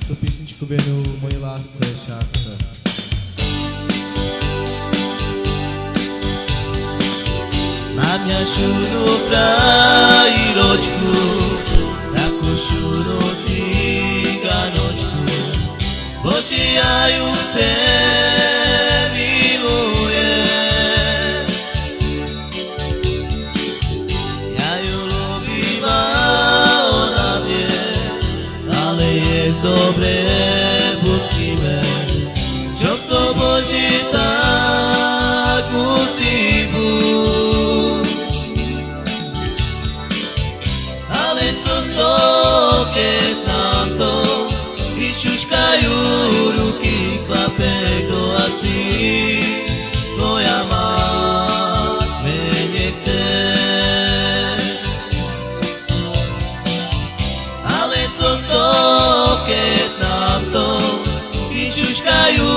Tuto písničku věnuju mojí lásce Šárce. Mám ja šunu frajiročku, takú šunu ciganočku, Bože, ja ju milujem. Ja ju ľúbim a ona vie, ale je dobre, pustíme, čo to Bože tak musí buď. Ale co z toho, keď nám to vyšuškajú ruky, klape, kto asi tvoja mať mene chce. Ale co z toho, keď nám to vyšuškajú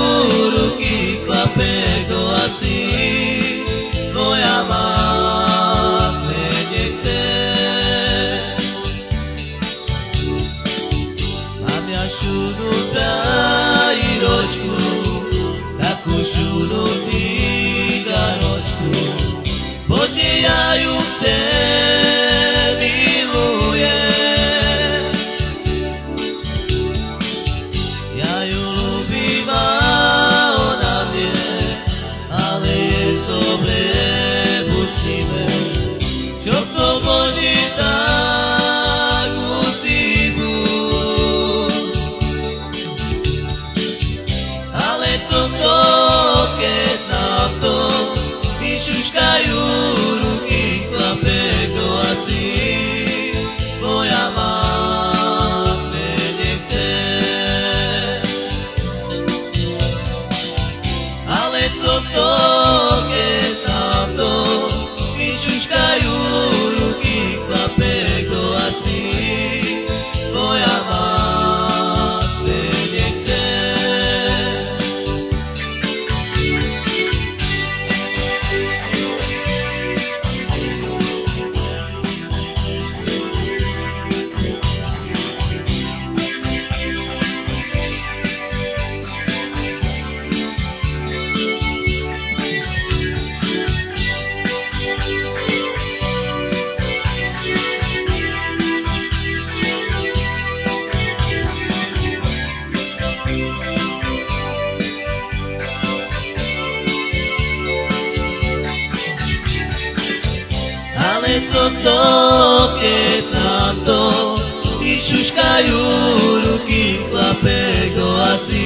ruky, klape, kto asi tvoja mať mene chce. Mám ja šunu frajiročku, takú šunu ciganočku, Bože, ja ju milujem. Ja ju ľúbim a ona vie, ale je dobre, pustíme, čo to Bože tak musí buď. Ale co z toho, keď nám to vyšuškajú ruky, klape, kto asi tvoja mať mene chce. Ale co z toho, keď nám to vyšuškajú ruky, klape, kto asi tvoja mať mene chce. Ale co z toho, keď nám to vyšuškajú ruky, klape, kto asi